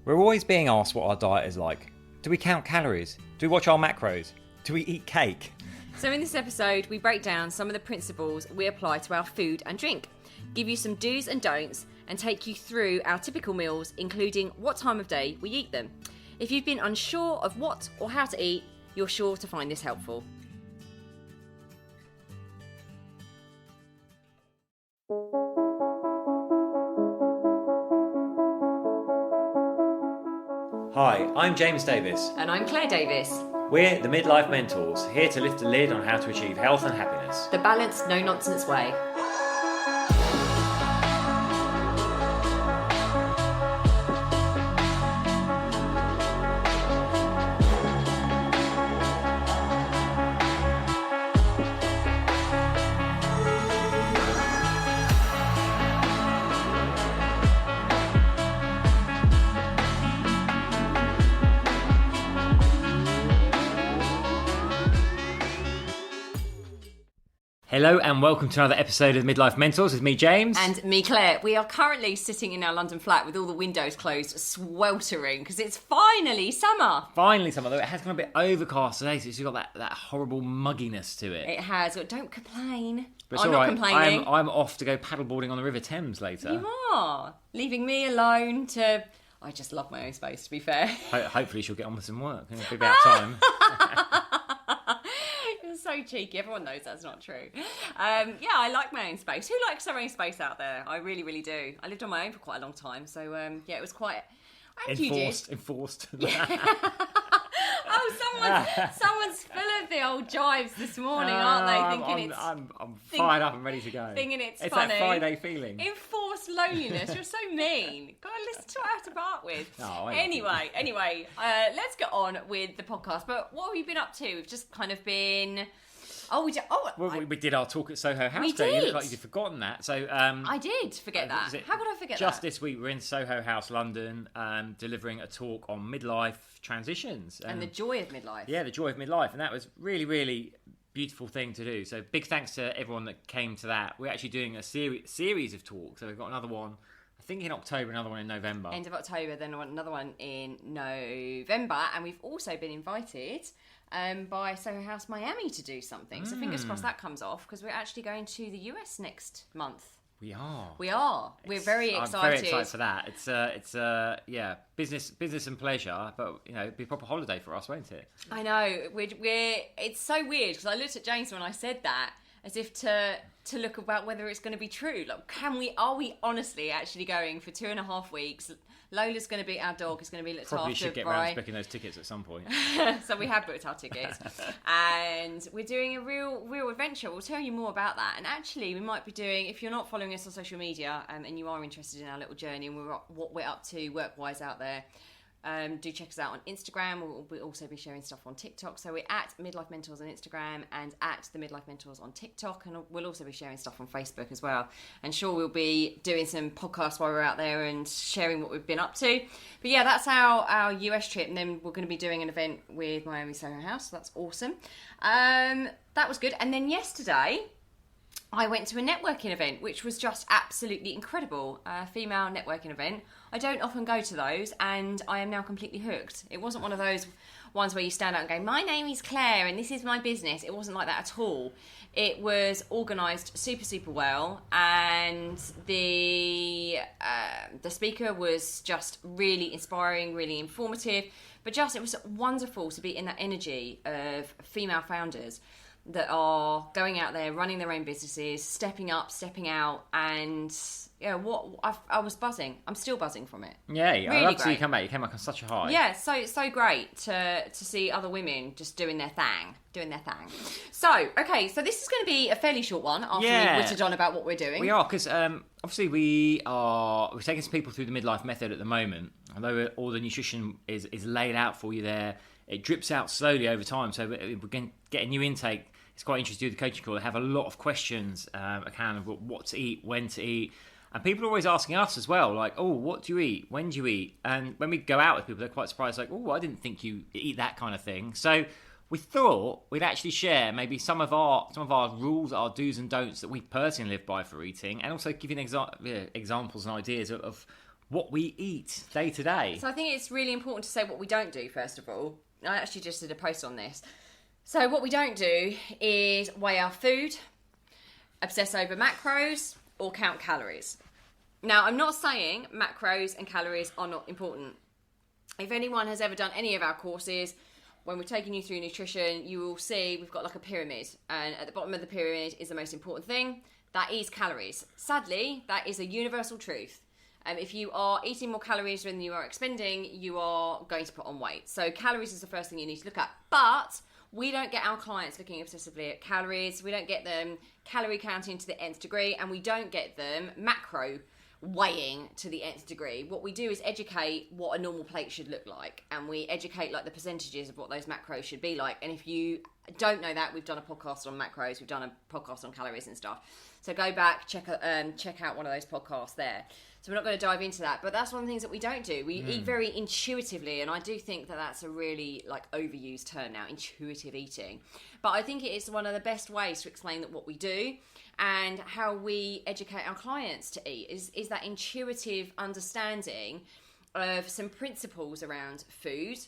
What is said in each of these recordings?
We're always being asked what our diet is like. Do we count calories? Do we watch our macros? Do we eat cake? So in this episode, we break down some of the principles we apply to our food and drink, give you some do's and don'ts, and take you through our typical meals, including what time of day we eat them. If you've been unsure of what or how to eat, you're sure to find this helpful. Hi, I'm James Davis. And I'm Claire Davis. We're the Midlife Mentors, here to lift the lid on how to achieve health and happiness. The balanced, no-nonsense way. Hello and welcome to another episode of Midlife Mentors with me, James. And me, Claire. We are currently sitting in our London flat with all the windows closed, sweltering, because it's finally summer. Finally summer, though it has gone a bit overcast today, so it's got that horrible mugginess to it. It has. But don't complain. But I'm not complaining. I'm off to go paddleboarding on the River Thames later. You are. Leaving me alone to... I just love my own space, to be fair. Hopefully she'll get on with some work. It'll be about time. So cheeky. Everyone knows that's not true. Yeah, I like my own space. Who likes their own space out there? I really, really do. I lived on my own for quite a long time, so yeah, it was quite. And Enforced. Oh, someone's full of the old jives this morning, aren't they? I'm fired up and ready to go. Thinking it's funny. It's that Friday feeling. Enforced loneliness. You're so mean. Go and listen to what I have to part with. Oh, Anyway, let's get on with the podcast. But what have you been up to? We've just kind of been... We did our talk at Soho House We Day. You did. look like you'd forgotten that. So I did forget that. How could I forget that? Just this week, we're in Soho House, London, delivering a talk on midlife transitions. And the joy of midlife. Yeah, the joy of midlife. And that was really, really beautiful thing to do. So big thanks to everyone that came to that. We're actually doing a series of talks. So we've got another one, I think in October, another one in November. End of October, then another one in November. And we've also been invited... by Soho House Miami to do something. So fingers crossed that comes off, because we're actually going to the US next month. We are. We're very excited. I'm very excited for that. It's business and pleasure, but it'd be a proper holiday for us, won't it? I know. It's so weird, because I looked at James when I said that, as if to look about whether it's going to be true. Like, are we honestly actually going for 2.5 weeks? Lola's going to be, our dog is going to be looked Probably after should get around to booking those tickets at some point. So we have booked our tickets. And we're doing a real adventure. We'll tell you more about that. And actually, we might be doing, if you're not following us on social media and you are interested in our little journey and what we're up to work-wise out there, do check us out on Instagram. We'll also be sharing stuff on TikTok. So we're at Midlife Mentors on Instagram and at the Midlife Mentors on TikTok. And we'll also be sharing stuff on Facebook as well. And sure, we'll be doing some podcasts while we're out there and sharing what we've been up to. But yeah, that's our US trip. And then we're going to be doing an event with Miami Soho House. So that's awesome. That was good. And then yesterday, I went to a networking event, which was just absolutely incredible. A female networking event. I don't often go to those, and I am now completely hooked. It wasn't one of those ones where you stand out and go, my name is Claire, and this is my business. It wasn't like that at all. It was organised super, super well, and the speaker was just really inspiring, really informative, but just it was wonderful to be in that energy of female founders that are going out there, running their own businesses, stepping up, stepping out, and I was buzzing. I'm still buzzing from it. Yeah, really I love to see you great. come back. You came back on such a high. Yeah, so great to see other women just doing their thing. So, okay, so this is going to be a fairly short one after we whittled on about what we're doing. We are, because obviously we're taking some people through the midlife method at the moment. Although all the nutrition is laid out for you there, it drips out slowly over time. So we're going to get a new intake. It's quite interesting to do the coaching call. They have a lot of questions, kind of what to eat, when to eat. And people are always asking us as well, like, oh, what do you eat? When do you eat? And when we go out with people, they're quite surprised, like, oh, I didn't think you eat that kind of thing. So we thought we'd actually share maybe some of our rules, our do's and don'ts that we personally live by for eating, and also give you examples and ideas of what we eat day to day. So I think it's really important to say what we don't do, first of all. I actually just did a post on this. So what we don't do is weigh our food, obsess over macros, or count calories. Now, I'm not saying macros and calories are not important. If anyone has ever done any of our courses, when we're taking you through nutrition, you will see we've got like a pyramid. And at the bottom of the pyramid is the most important thing. That is calories. Sadly, that is a universal truth. If you are eating more calories than you are expending, you are going to put on weight. So calories is the first thing you need to look at. But we don't get our clients looking obsessively at calories. We don't get them calorie counting to the nth degree, and we don't get them macro weighing to the nth degree. What we do is educate what a normal plate should look like, and we educate like the percentages of what those macros should be like. And if you don't know that, we've done a podcast on macros, we've done a podcast on calories and stuff. So go back, check out one of those podcasts there. So we're not going to dive into that, but that's one of the things that we don't do. We eat very intuitively, and I do think that that's a really like overused term now, intuitive eating. But I think it is one of the best ways to explain that what we do and how we educate our clients to eat is that intuitive understanding of some principles around food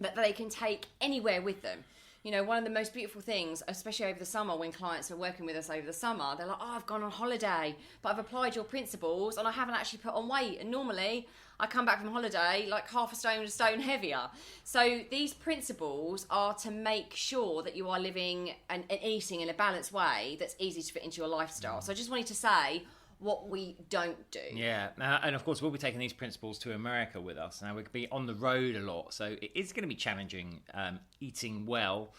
that they can take anywhere with them. You know, one of the most beautiful things, especially over the summer when clients are working with us over the summer, they're like, oh, I've gone on holiday, but I've applied your principles and I haven't actually put on weight. And normally I come back from holiday like half a stone heavier. So these principles are to make sure that you are living and eating in a balanced way that's easy to fit into your lifestyle. So I just wanted to say what we don't do. Yeah, and of course we'll be taking these principles to America with us. Now we're going to be on the road a lot, so it is going to be challenging eating well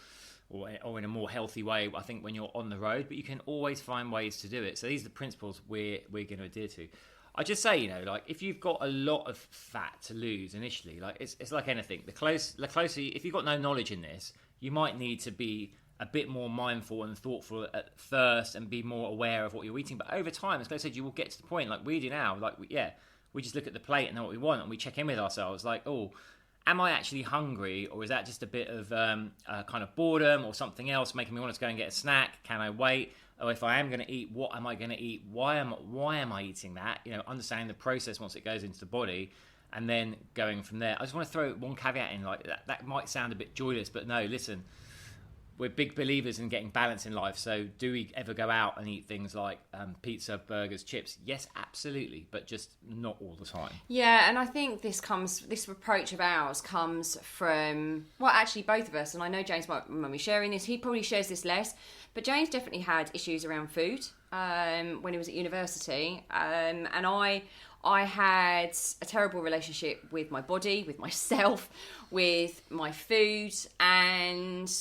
or in a more healthy way, I think, when you're on the road, but you can always find ways to do it. So these are the principles we're going to adhere to. I just say, you know, like if you've got a lot of fat to lose initially, like it's like anything. The closer, if you've got no knowledge in this, you might need to be a bit more mindful and thoughtful at first and be more aware of what you're eating. But over time, as I said, you will get to the point like we do now. Like, we just look at the plate and know what we want, and we check in with ourselves like, oh, am I actually hungry, or is that just a bit of kind of boredom or something else making me want to go and get a snack? Can I wait? Or if I am going to eat, what am I going to eat? Why am I eating that? You know, understanding the process once it goes into the body, and then going from there. I just want to throw one caveat in, like that might sound a bit joyless, but no, listen. We're big believers in getting balance in life. So do we ever go out and eat things like pizza, burgers, chips? Yes, absolutely, but just not all the time. Yeah, and I think this approach of ours comes from, well, actually both of us, and I know James might be sharing this, he probably shares this less, but James definitely had issues around food when he was at university, and I had a terrible relationship with my body, with myself, with my food, and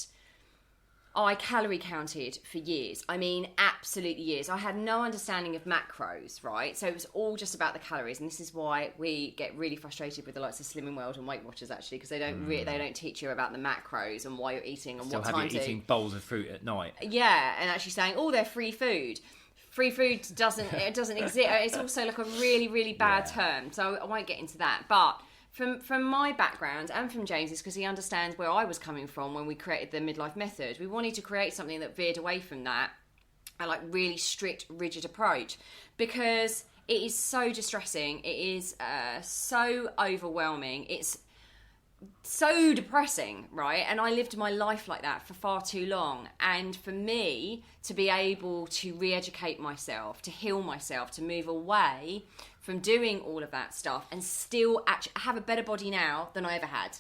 I calorie counted for years. I mean, absolutely years. I had no understanding of macros, right? So it was all just about the calories, and this is why we get really frustrated with the likes of Slimming World and Weight Watchers, actually, because they don't teach you about the macros and why you're eating and Still what time to eat. Still have you eating bowls of fruit at night. Yeah, and actually saying, oh, they're free food. Free food doesn't exist. It's also like a really, really bad term, so I won't get into that. But from my background and from James's, because he understands where I was coming from when we created the Midlife method, we wanted to create something that veered away from that, a like really strict, rigid approach, because it is so distressing. It is so overwhelming. It's so depressing, right? And I lived my life like that for far too long. And for me to be able to re-educate myself, to heal myself, to move away from doing all of that stuff and still actually have a better body now than I ever had,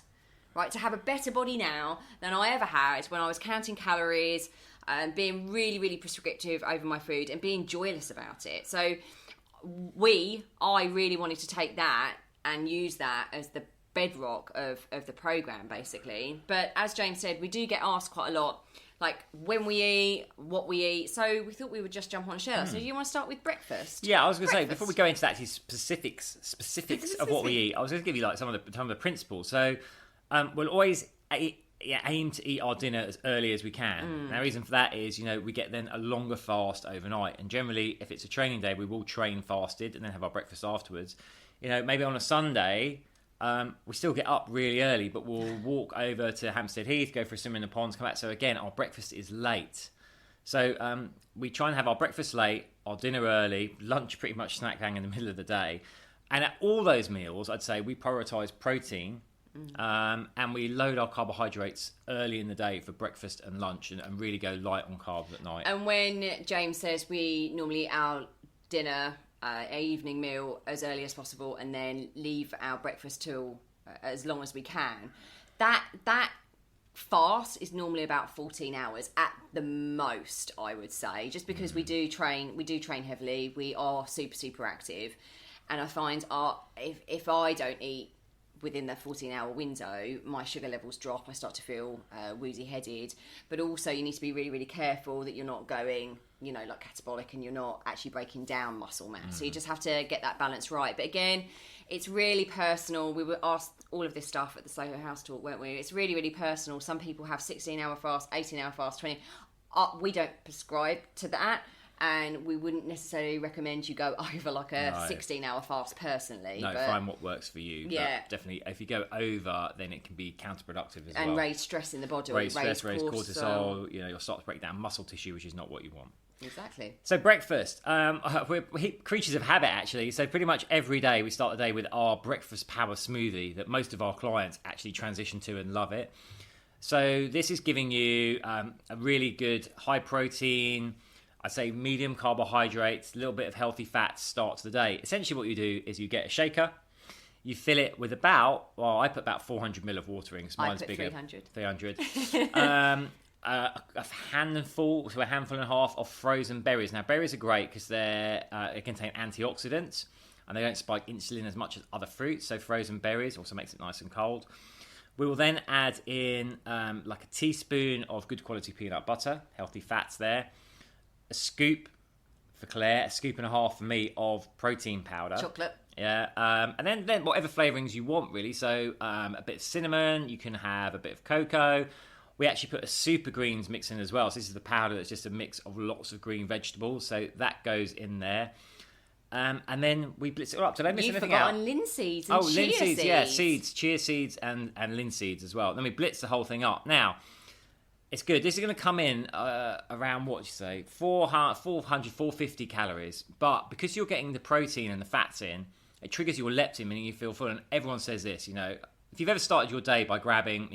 right? To have a better body now than I ever had when I was counting calories and being really, really prescriptive over my food and being joyless about it. So I really wanted to take that and use that as the bedrock of the program, basically. But as James said, we do get asked quite a lot, like when we eat, what we eat. So we thought we would just jump on share. So do you want to start with breakfast? Yeah, I was going to say, before we go into actually specifics of what we eat, I was going to give you like some of the principles. So we'll always aim to eat our dinner as early as we can. Now, the reason for that is, you know, we get then a longer fast overnight. And generally, if it's a training day, we will train fasted and then have our breakfast afterwards. You know, maybe on a Sunday, we still get up really early, but we'll walk over to Hampstead Heath, go for a swim in the ponds, come back. So again, our breakfast is late. So we try and have our breakfast late, our dinner early, lunch pretty much snack bang in the middle of the day. And at all those meals, I'd say we prioritise protein, and we load our carbohydrates early in the day for breakfast and lunch, and really go light on carbs at night. And when James says we normally eat our dinner, our evening meal as early as possible, and then leave our breakfast till as long as we can, that fast is normally about 14 hours at the most, I would say, just because we do train heavily, we are super active, and I find if I don't eat within that 14-hour window, my sugar levels drop, I start to feel woozy headed. But also you need to be really careful that you're not going, like catabolic, and you're not actually breaking down muscle mass. So you just have to get that balance right. But again, it's really personal. We were asked all of this stuff at the Soho House Talk, weren't we? It's really personal. Some people have 16-hour fast, 18-hour fast, 20. We don't prescribe to that. And we wouldn't necessarily recommend you go over like a 16-hour fast personally. No, but find what works for you. Yeah. But definitely, if you go over, then it can be counterproductive as well. And raise stress in the body. Raise stress, raise cortisol. You'll start to break down muscle tissue, which is not what you want. Exactly. So breakfast. We're creatures of habit, actually. So pretty much every day we start the day with our breakfast power smoothie that most of our clients actually transition to and love it. So this is giving you a really good high protein, I'd say medium carbohydrates, a little bit of healthy fats start to the day. Essentially what you do is you get a shaker, you fill it with I put about 400 ml of water in, because mine's bigger. 300. A handful to a handful and a half of frozen berries. Now berries are great because they contain antioxidants and they don't spike insulin as much as other fruits. So frozen berries also makes it nice and cold. We will then add in like a teaspoon of good quality peanut butter, healthy fats there. A scoop for Claire, a scoop and a half for me of protein powder. Chocolate. Yeah, and then whatever flavourings you want, really. So a bit of cinnamon, you can have a bit of cocoa. We actually put a super greens mix in as well. So this is the powder that's just a mix of lots of green vegetables. So that goes in there. And then we blitz it all up. Did I miss anything out? You've forgotten linseeds and chia seeds. Yeah, seeds, chia seeds and linseeds as well. Then we blitz the whole thing up. Now, it's good. This is going to come in around, 450 calories. But because you're getting the protein and the fats in, it triggers your leptin, meaning you feel full. And everyone says this, if you've ever started your day by grabbing,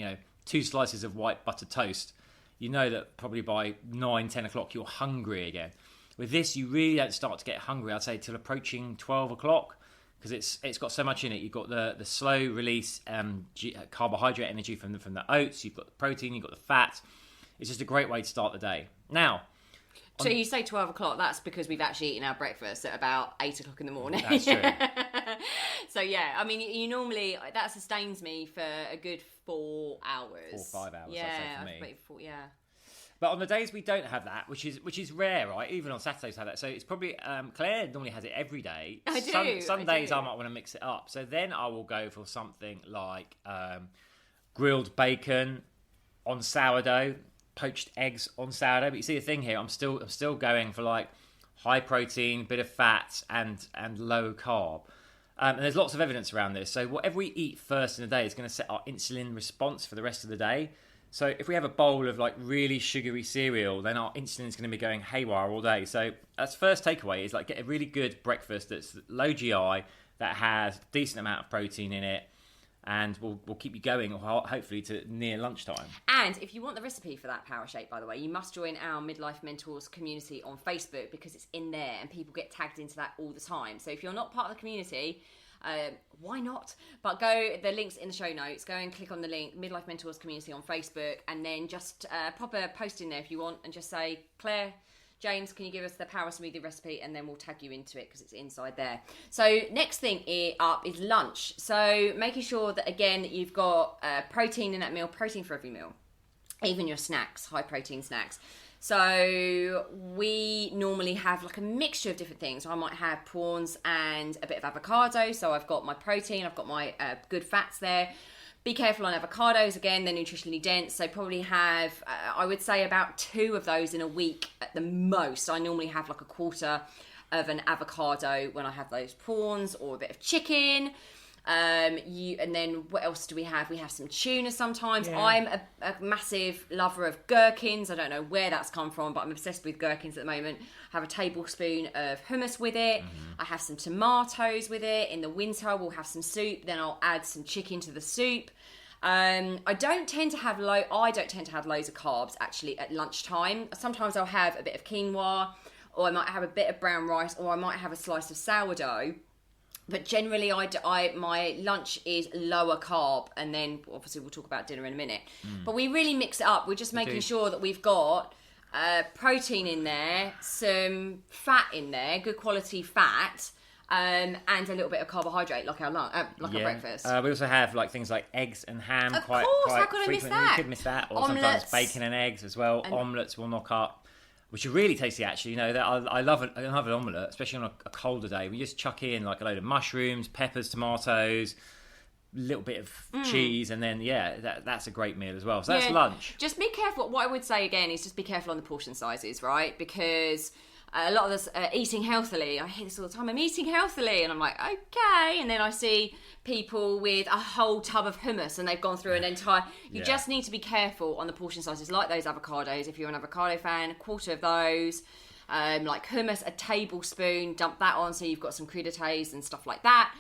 2 slices of white buttered toast, you know that probably by 9, 10 o'clock, you're hungry again. With this, you really don't start to get hungry, I'd say, till approaching 12 o'clock. Because it's got so much in it. You've got the slow release carbohydrate energy from the oats. You've got the protein. You've got the fat. It's just a great way to start the day. Now, so you say 12 o'clock. That's because we've actually eaten our breakfast at about 8 o'clock in the morning. That's true. So yeah, I mean, you normally that sustains me for a good 4 hours. 4 or 5 hours. Yeah, I'd say for me. yeah. But on the days we don't have that, which is rare, right? Even on Saturdays have that. So it's probably Claire normally has it every day. I do. Some days I might want to mix it up. So then I will go for something like grilled bacon on sourdough, poached eggs on sourdough. But you see the thing here, I'm still going for like high protein, bit of fat, and low carb. And there's lots of evidence around this. So whatever we eat first in the day is going to set our insulin response for the rest of the day. So if we have a bowl of like really sugary cereal, then our insulin is going to be going haywire all day. So that's first takeaway is like get a really good breakfast that's low GI, that has a decent amount of protein in it, and will keep you going hopefully to near lunchtime. And if you want the recipe for that power shake, by the way, you must join our Midlife Mentors community on Facebook, because it's in there and people get tagged into that all the time. So if you're not part of the community, why not? But the link's in the show notes. Go and click on the link, Midlife Mentors community on Facebook, and then just pop a post in there if you want and just say, Claire, James, can you give us the power smoothie recipe? And then we'll tag you into it because it's inside there. So next thing up is lunch. So making sure that, again, you've got protein in that meal, protein for every meal, even your snacks, high protein snacks. So we normally have like a mixture of different things. I might have prawns and a bit of avocado. So I've got my protein, I've got my good fats there. Be careful on avocados. Again, they're nutritionally dense. So probably have, I would say, about 2 of those in a week at the most. I normally have like a quarter of an avocado when I have those prawns, or a bit of chicken. And then what else do we have? We have some tuna sometimes. Yeah. I'm a massive lover of gherkins. I don't know where that's come from, but I'm obsessed with gherkins at the moment. I have a tablespoon of hummus with it. I have some tomatoes with it. In the winter, we'll have some soup. Then I'll add some chicken to the soup. I don't tend to have loads of carbs actually at lunchtime. Sometimes I'll have a bit of quinoa, or I might have a bit of brown rice, or I might have a slice of sourdough. But generally, my lunch is lower carb, and then obviously we'll talk about dinner in a minute. But we really mix it up. We're just making sure that we've got protein in there, some fat in there, good quality fat, and a little bit of carbohydrate, like our breakfast. We also have like things like eggs and ham. Of quite course, how quite could I miss frequently. that? You could miss that, or Omelettes. sometimes bacon and eggs as well. Omelettes will knock up. Which are really tasty, actually. You know, I love an omelette, especially on a colder day. We just chuck in like a load of mushrooms, peppers, tomatoes, a little bit of cheese, and then that's a great meal as well. So that's lunch. Just be careful. What I would say again is just be careful on the portion sizes, right? Because a lot of us eating healthily. I hear this all the time. I'm eating healthily, and I'm like, okay. And then I see people with a whole tub of hummus, and they've gone through an entire. You just need to be careful on the portion sizes, like those avocados. If you're an avocado fan, a quarter of those. Like hummus, a tablespoon. Dump that on, so you've got some crudités and stuff like that.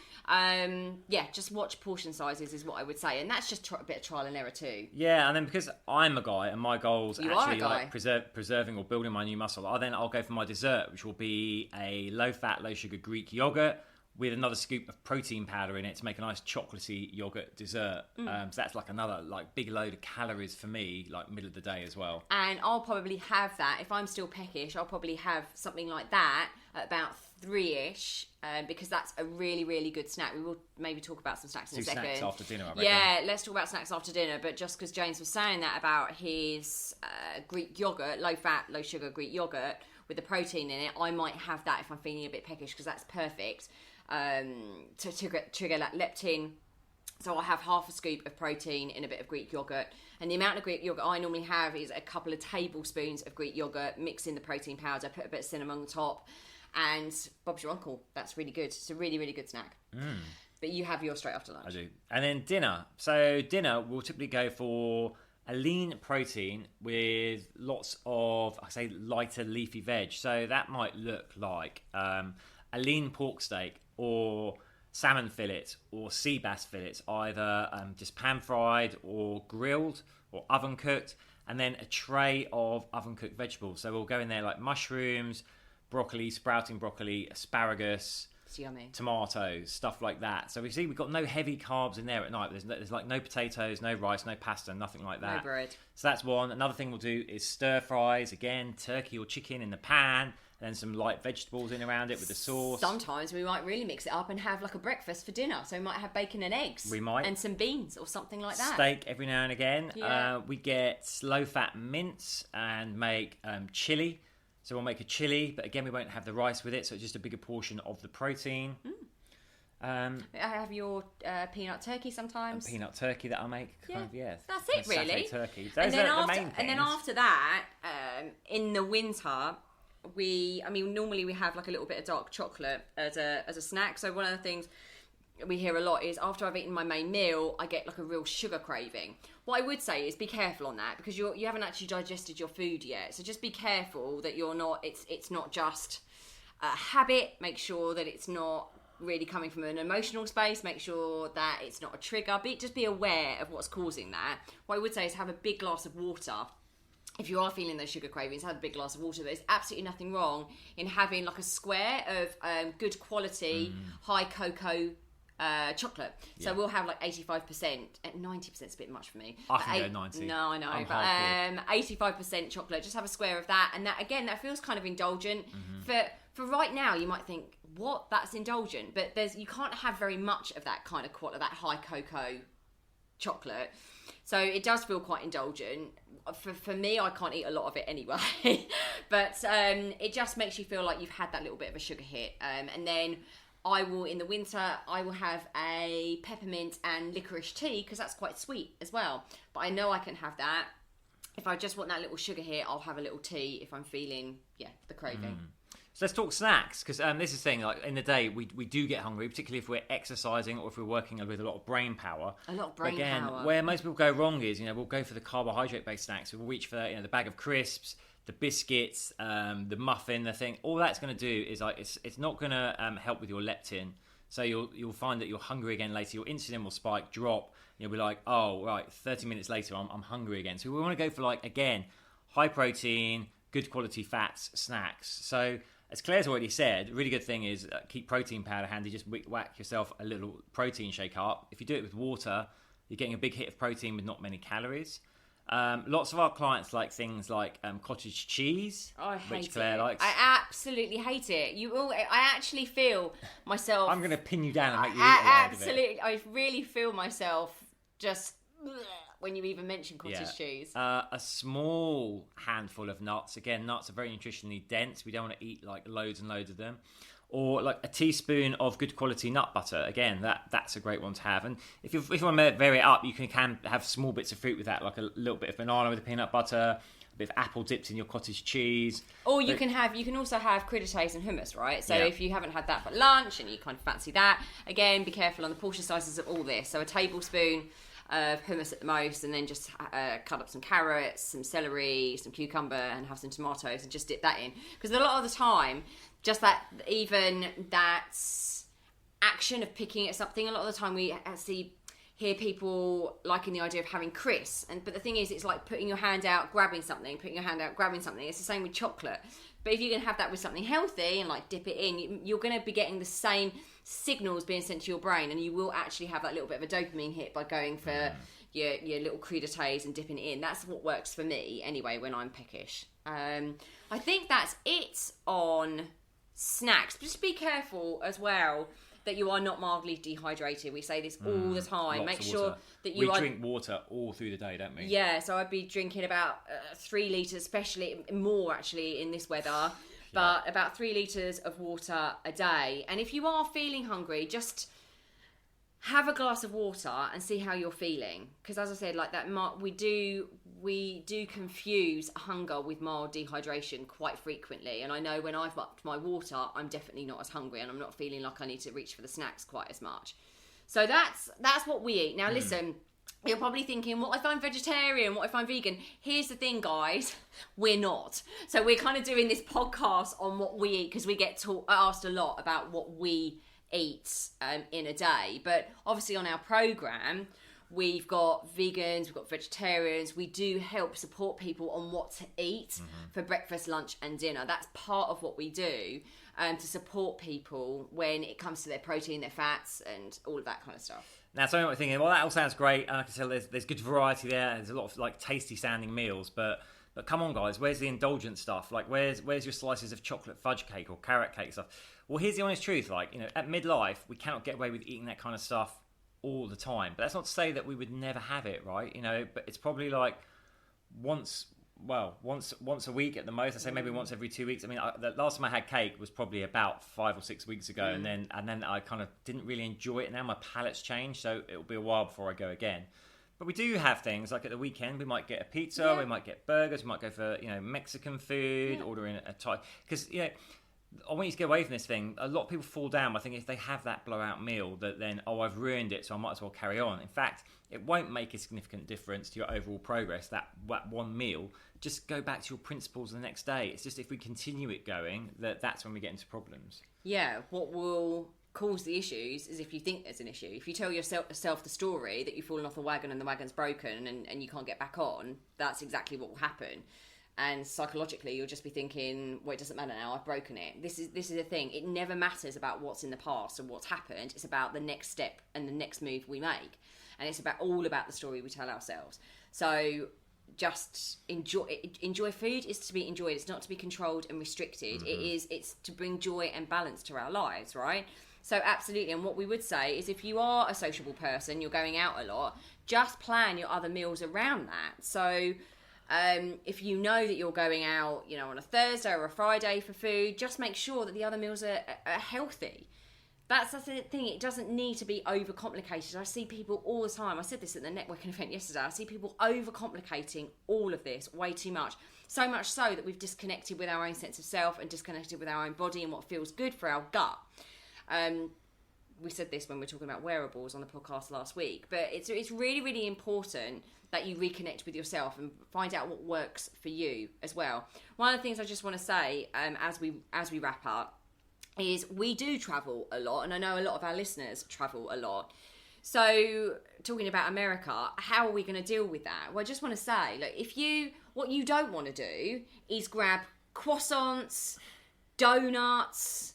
Just watch portion sizes is what I would say, and that's just a bit of trial and error too. Yeah, and then because I'm a guy and my goals actually guy. like preserving or building my new muscle, I'll go for my dessert, which will be a low-fat, low-sugar Greek yogurt with another scoop of protein powder in it to make a nice chocolatey yogurt dessert. So that's like another big load of calories for me, like middle of the day as well. And I'll probably have that if I'm still peckish. I'll probably have something like that at about 3ish, because that's a really, really good snack. We will maybe talk about some snacks in a second. Snacks after dinner, I reckon. Yeah, let's talk about snacks after dinner. But just because James was saying that about his Greek yogurt, low-fat, low-sugar Greek yogurt with the protein in it, I might have that if I'm feeling a bit peckish, because that's perfect to trigger that leptin. So I'll have half a scoop of protein in a bit of Greek yogurt. And the amount of Greek yogurt I normally have is a couple of tablespoons of Greek yogurt, mix in the protein powder, put a bit of cinnamon on the top, and Bob's your uncle. That's really good. It's a really, really good snack. But you have yours straight after lunch. I do. And then dinner. So dinner, we'll typically go for a lean protein with lots of, lighter leafy veg. So that might look like a lean pork steak or salmon fillets or sea bass fillets, either just pan fried or grilled or oven cooked, and then a tray of oven cooked vegetables. So we'll go in there like mushrooms, broccoli, sprouting broccoli, asparagus, It's yummy. tomatoes, stuff like that. So we've got no heavy carbs in there at night. There's like no potatoes, no rice, no pasta, nothing like that. No bread. So that's one. Another thing we'll do is stir fries. Again, turkey or chicken in the pan, then some light vegetables in around it with the sauce. Sometimes we might really mix it up and have like a breakfast for dinner. So we might have bacon and eggs. We might. And some beans or something like that. Steak every now and again. Yeah. We get low-fat mince and make chili. So we'll make a chili, but again, we won't have the rice with it, so it's just a bigger portion of the protein. I have your peanut turkey sometimes. Peanut turkey that I'll make. That's it, really. Satay turkey. And Those then, are after, the main things. and then after that, in the winter, normally we have like a little bit of dark chocolate as a snack. So one of the things we hear a lot is after I've eaten my main meal, I get like a real sugar craving. What I would say is be careful on that, because you haven't actually digested your food yet. So just be careful that you're not. It's not just a habit. Make sure that it's not really coming from an emotional space. Make sure that it's not a trigger. Just be aware of what's causing that. What I would say is have a big glass of water. If you are feeling those sugar cravings, have a big glass of water. There's absolutely nothing wrong in having like a square of good quality, high cocoa chocolate. So we'll have like 85%. 90% is a bit much for me. I can go 90. No, I know. I'm but 85% chocolate. Just have a square of that. And that, again, that feels kind of indulgent. For right now, you might think, what? That's indulgent. But you can't have very much of that kind of that high cocoa chocolate. So it does feel quite indulgent. For me, I can't eat a lot of it anyway. But it just makes you feel like you've had that little bit of a sugar hit. And then in the winter, I will have a peppermint and licorice tea, because that's quite sweet as well. But I know I can have that. If I just want that little sugar hit, I'll have a little tea if I'm feeling, the craving. So let's talk snacks, because this is the thing, like in the day, we do get hungry, particularly if we're exercising or if we're working with a lot of brain power. A lot of brain power. Where most people go wrong is, we'll go for the carbohydrate-based snacks. We'll reach for, the bag of crisps, the biscuits, the muffin, the thing. All that's going to do is like it's not going to help with your leptin. So you'll find that you're hungry again later. Your insulin will spike, drop. You'll be like, oh, right, 30 minutes later, I'm hungry again. So we want to go for, like, again, high protein, good quality fats, snacks. So as Claire's already said, a really good thing is keep protein powder handy. Just whack yourself a little protein shake up. If you do it with water, you're getting a big hit of protein with not many calories. Lots of our clients like things like cottage cheese, which Claire likes. I absolutely hate it. I actually feel myself. I'm going to pin you down and make you eat a load of it. I really feel myself just when you even mention cottage cheese. A small handful of nuts. Again, nuts are very nutritionally dense. We don't want to eat like loads and loads of them. Or like a teaspoon of good quality nut butter. Again, that's a great one to have. And if you want to vary it up, you can have small bits of fruit with that, like a little bit of banana with the peanut butter, a bit of apple dipped in your cottage cheese. Or you can also have crudités and hummus, right? So if you haven't had that for lunch and you kind of fancy that, again, be careful on the portion sizes of all this. So a tablespoon of hummus at the most, and then just cut up some carrots, some celery, some cucumber, and have some tomatoes, and just dip that in. Because a lot of the time, just that action of picking at something, a lot of the time we actually hear people liking the idea of having crisps, but the thing is, it's like putting your hand out, grabbing something, It's the same with chocolate. But if you can have that with something healthy and like dip it in, you're going to be getting the same signals being sent to your brain, and you will actually have that little bit of a dopamine hit by going for your little crudités and dipping it in. That's what works for me anyway when I'm peckish. I think that's it on snacks. But just be careful as well that you are not mildly dehydrated. We say this all the time. Make sure that you drink water all through the day, don't we? Yeah, so I'd be drinking about 3 litres, especially more actually in this weather, but about 3 litres of water a day. And if you are feeling hungry, just have a glass of water and see how you're feeling. Because as I said, like that, we do confuse hunger with mild dehydration quite frequently. And I know when I've upped my water, I'm definitely not as hungry, and I'm not feeling like I need to reach for the snacks quite as much. So that's what we eat. Now listen, you're probably thinking, what if I'm vegetarian? What if I'm vegan? Here's the thing, guys, we're not. So we're kind of doing this podcast on what we eat because we get asked a lot about what we eat in a day. But obviously on our programme, we've got vegans, we've got vegetarians. We do help support people on what to eat for breakfast, lunch and dinner. That's part of what we do to support people when it comes to their protein, their fats and all of that kind of stuff. Now, some people are thinking, well, that all sounds great. And I can tell there's good variety there. There's a lot of like tasty sounding meals, but come on, guys, where's the indulgent stuff? Like, where's your slices of chocolate fudge cake or carrot cake stuff? Well, here's the honest truth. Like, at midlife, we cannot get away with eating that kind of stuff all the time. But that's not to say that we would never have it, right? But it's probably like once a week at the most. I say maybe once every 2 weeks. I mean, the last time I had cake was probably about 5 or 6 weeks ago, and then I kind of didn't really enjoy it. Now my palate's changed, so it'll be a while before I go again. But we do have things like at the weekend we might get a pizza, we might get burgers, we might go for Mexican food, ordering a Thai, because I want you to get away from this thing. A lot of people fall down. I think if they have that blowout meal, that then I've ruined it, so I might as well carry on. In fact, it won't make a significant difference to your overall progress. That one meal, just go back to your principles the next day. It's just if we continue it going, that's when we get into problems. Yeah, what will cause the issues is if you think there's an issue. If you tell yourself the story that you've fallen off the wagon and the wagon's broken and you can't get back on, that's exactly what will happen. And psychologically, you'll just be thinking, well, it doesn't matter now, I've broken it. This is the thing. It never matters about what's in the past and what's happened. It's about the next step and the next move we make. And it's all about the story we tell ourselves. So just enjoy food is to be enjoyed. It's not to be controlled and restricted. It's to bring joy and balance to our lives, right? So absolutely. And what we would say is if you are a sociable person, you're going out a lot, just plan your other meals around that. So if you know that you're going out, on a Thursday or a Friday for food, just make sure that the other meals are healthy. That's the thing. It doesn't need to be overcomplicated. I see people all the time. I said this at the networking event yesterday. I see people overcomplicating all of this way too much. So much so that we've disconnected with our own sense of self and disconnected with our own body and what feels good for our gut. We said this when we were talking about wearables on the podcast last week. But it's really, really important that you reconnect with yourself and find out what works for you as well. One of the things I just want to say as we wrap up is we do travel a lot, and I know a lot of our listeners travel a lot. So talking about America, how are we going to deal with that? Well, I just want to say, like, what you don't want to do is grab croissants, donuts,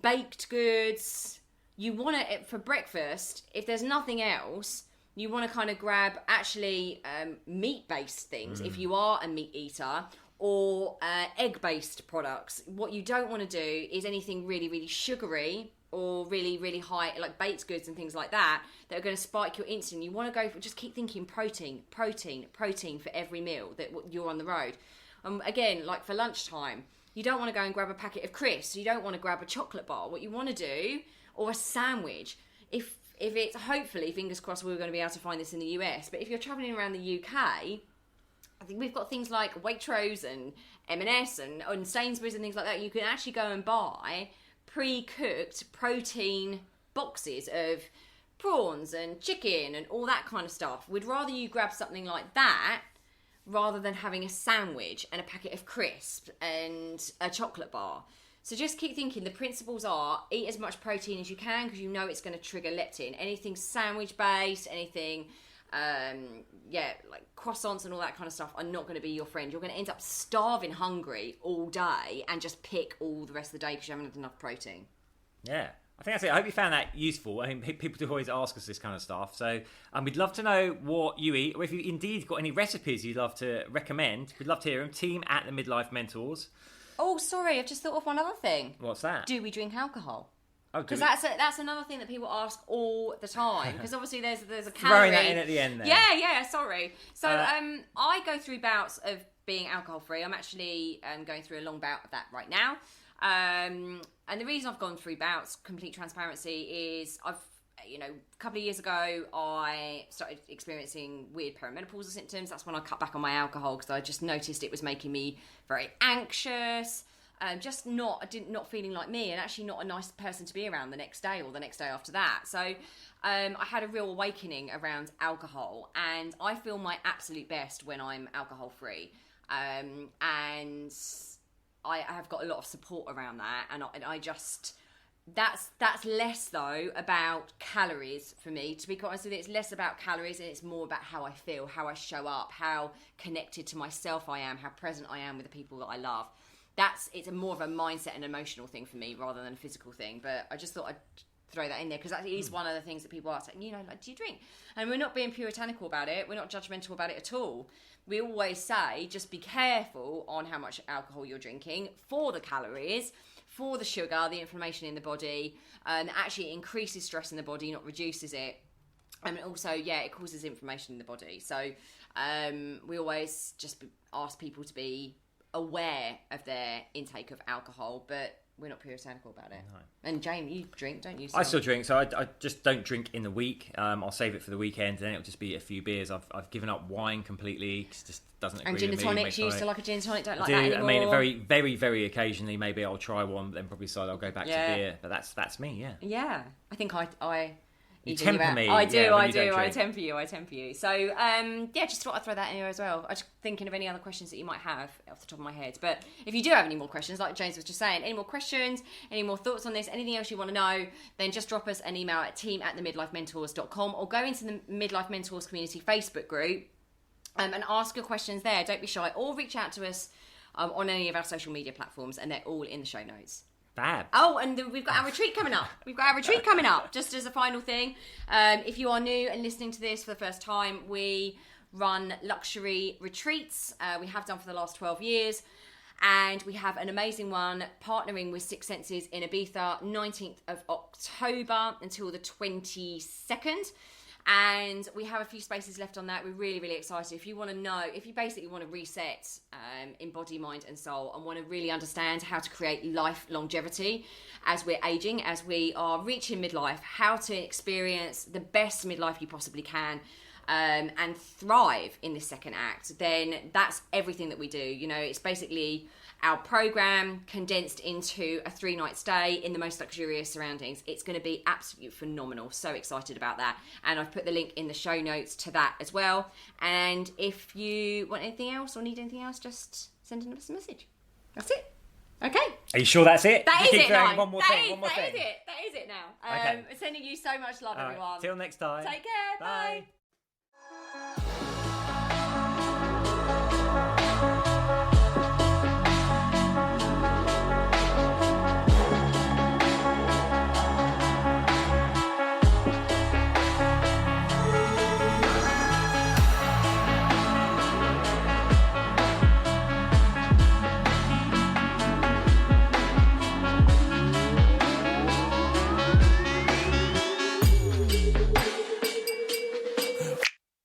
baked goods. You want to, for breakfast, if there's nothing else, you want to kind of grab actually meat-based things if you are a meat eater, or egg-based products. What you don't want to do is anything really, really sugary or really, really high, like baked goods and things like that are going to spike your insulin. You want to go for, just keep thinking protein for every meal that you're on the road. Again, like for lunchtime, you don't want to go and grab a packet of crisps. You don't want to grab a chocolate bar. What you want to do, or a sandwich, if it's, hopefully, fingers crossed, we're going to be able to find this in the US, but if you're travelling around the UK, I think we've got things like Waitrose and M&S and Sainsbury's and things like that. You can actually go and buy pre-cooked protein boxes of prawns and chicken and all that kind of stuff. We'd rather you grab something like that rather than having a sandwich and a packet of crisps and a chocolate bar. So just keep thinking, the principles are eat as much protein as you can because you know it's going to trigger leptin. Anything sandwich based, anything like croissants and all that kind of stuff are not going to be your friend. You're going to end up starving hungry all day and just pick all the rest of the day because you haven't had enough protein. Yeah, I think that's it. I hope you found that useful. I mean, people do always ask us this kind of stuff. So we'd love to know what you eat, or if you indeed got any recipes you'd love to recommend. We'd love to hear them. Team at the Midlife Mentors. Oh, sorry, I've just thought of one other thing. What's that? Do we drink alcohol? Because that's another thing that people ask all the time. Because obviously there's a calorie. Throwing that in at the end there. Yeah, sorry. So I go through bouts of being alcohol free. I'm actually going through a long bout of that right now. And the reason I've gone through bouts, complete transparency, is a couple of years ago I started experiencing weird perimenopausal symptoms. That's when I cut back on my alcohol because I just noticed it was making me very anxious. Just not feeling like me, and actually not a nice person to be around the next day or the next day after that. So I had a real awakening around alcohol, and I feel my absolute best when I'm alcohol free. And I have got a lot of support around that, and I just that's less though about calories for me. To be quite honest with you, it's less about calories and it's more about how I feel, how I show up, how connected to myself I am, how present I am with the people that I love. It's more of a mindset and emotional thing for me rather than a physical thing. But I just thought I'd throw that in there because that is one of the things that people ask, like, do you drink? And we're not being puritanical about it. We're not judgmental about it at all. We always say just be careful on how much alcohol you're drinking for the calories, for the sugar, the inflammation in the body, and actually it increases stress in the body, not reduces it. And also, it causes inflammation in the body. So we always just ask people to be aware of their intake of alcohol, but we're not puritanical about it. No. And Jane, you drink, don't you? I still drink, so I just don't drink in the week. I'll save it for the weekend, and then it'll just be a few beers. I've given up wine completely. It just doesn't agree with me. And gin and tonics, you used to like a gin and tonic, don't like that anymore. I mean, very, very, very occasionally, maybe I'll try one, but then probably decide I'll go back to beer. But that's me, yeah. Yeah, I think I You temper me. I do. I temper you. So, just thought I'd throw that in here as well. I'm just thinking of any other questions that you might have off the top of my head. But if you do have any more questions, like James was just saying, any more questions, any more thoughts on this, anything else you want to know, then just drop us an email at team@themidlifementors.com or go into the Midlife Mentors community Facebook group and ask your questions there. Don't be shy. Or reach out to us on any of our social media platforms, and they're all in the show notes. Fab. Oh, and we've got our retreat coming up. Just as a final thing, if you are new and listening to this for the first time, we run luxury retreats. We have done for the last 12 years. And we have an amazing one partnering with Six Senses in Ibiza, 19th of October until the 22nd. And we have a few spaces left on that. We're really, really excited. If you want to know, if you basically want to reset in body, mind and soul, and want to really understand how to create life longevity as we're aging, as we are reaching midlife, how to experience the best midlife you possibly can, and thrive in this second act, then that's everything that we do. You know, it's basically our program condensed into a 3-night stay in the most luxurious surroundings. It's going to be absolutely phenomenal. So excited about that. And I've put the link in the show notes to that as well. And if you want anything else or need anything else, just send us a message. That's it. Okay. Are you sure that's it? That you is it now. One more thing. That is it now. Okay. Sending you so much love, everyone. Till next time. Take care. Bye.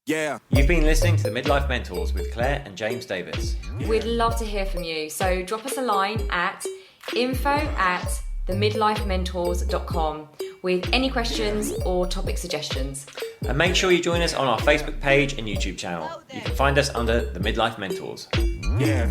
Yeah. You've been listening to the Midlife Mentors with Claire and James Davis. We'd love to hear from you. So drop us a line at info@themidlifementors.com with any questions or topic suggestions. And make sure you join us on our Facebook page and YouTube channel. You can find us under the Midlife Mentors. Yeah.